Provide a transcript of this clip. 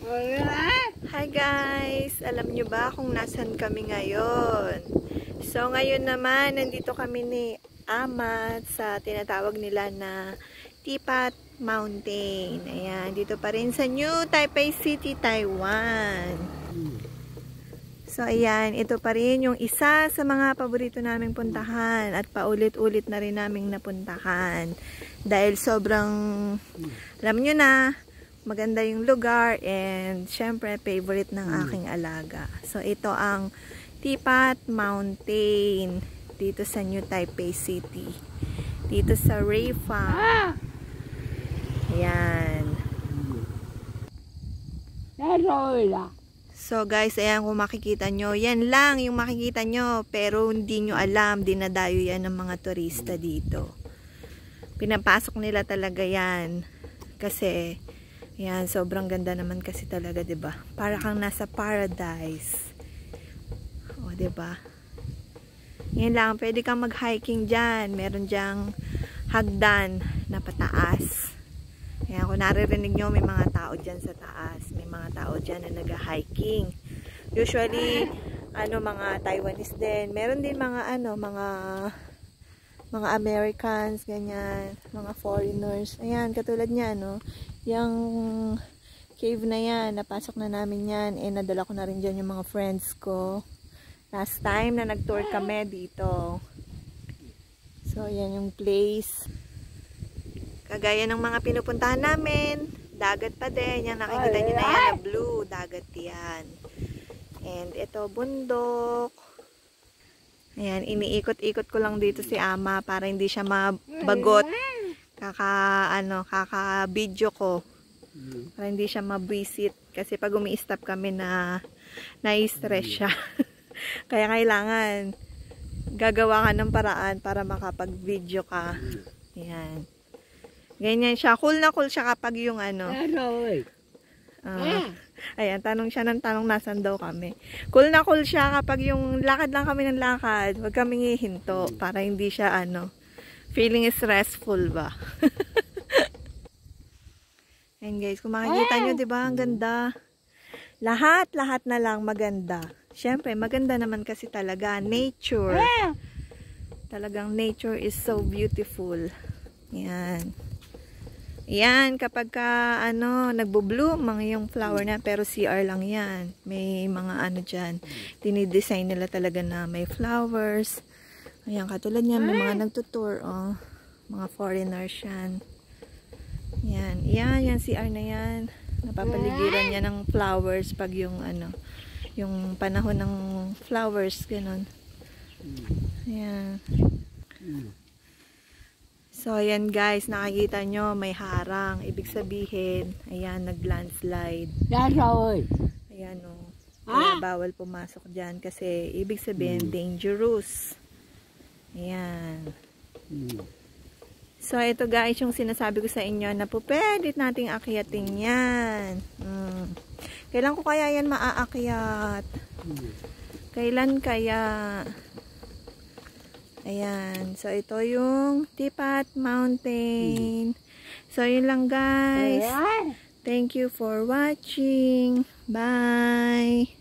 Hi guys! Alam nyo ba kung nasan kami ngayon? So ngayon naman, nandito kami ni Amat sa tinatawag nila na Tipat Mountain. Ayan, dito pa rin sa New Taipei City, Taiwan. So ayan, ito pa rin yung isa sa mga paborito naming puntahan at paulit-ulit na rin naming napuntahan. Dahil sobrang, alam nyo na, maganda yung lugar and syempre favorite ng aking alaga. So ito ang Tipat Mountain dito sa New Taipei City. Dito sa Reifang. Ayan. So guys, ayan kung makikita nyo, yan lang yung makikita nyo, pero hindi nyo alam, dinadayo yan ng mga turista dito. Pinapasok nila talaga yan kasi yan, sobrang ganda naman kasi talaga, 'di ba? Para kang nasa paradise. Oh, 'di ba? Yan lang, pwede kang mag-hiking diyan. Meron diyang hagdan na pataas. Ayan, kung naririnig nyo, may mga tao diyan sa taas. May mga tao diyan na nag-hiking. Usually, mga Taiwanese din. Meron din mga mga Americans, ganyan, mga foreigners. Ayan, katulad niya, yung cave na yan, napasok na namin yan, nadala ko na rin dyan yung mga friends ko. Last time na nag-tour kami dito. So, yan yung place. Kagaya ng mga pinupuntahan namin, dagat pa din. Yan, nakikita nyo na yan, na blue, dagat yan. And ito, bundok. Ayan, iniikot-ikot ko lang dito si Ama para hindi siya mabagot. Kaka-video ko. Para hindi siya mabwisit. Kasi pag umi-stop kami na-stress siya. Kaya kailangan gagawa ka ng paraan para makapag-video ka. Ayan. Ganyan siya. Cool na cool siya kapag yung ayan, tanong siya ng tanong nasan daw kami. Cool na cool siya kapag yung lakad lang kami ng lakad. Huwag kaming hihinto para hindi siya feeling stressful ba. Ayan guys, kung makikita nyo, diba, ang ganda. Lahat na lang maganda. Siyempre, maganda naman kasi talaga. Nature. Talagang nature is so beautiful. Ayan. Yan, kapag nagbo-bloom mga yung flower na, pero CR lang yan. May mga dyan, dinidesign nila talaga na may flowers. Ayan, katulad niyan, may mga nagtutour, mga foreigners yan. Yan, CR na yan. Napapaligiran niya ng flowers pag yung yung panahon ng flowers, ganun. Ayan. So, ayan guys, nakikita nyo, may harang. Ibig sabihin, ayan, nag-landslide. Ayan kaya bawal pumasok dyan kasi ibig sabihin, dangerous. Ayan. So, ito guys, yung sinasabi ko sa inyo na pwede nating akyatin yan. Kailan ko kaya yan maaakyat? Kailan kaya? Ayan. So, ito yung Tipat Mountain. So, yun lang guys. Thank you for watching. Bye!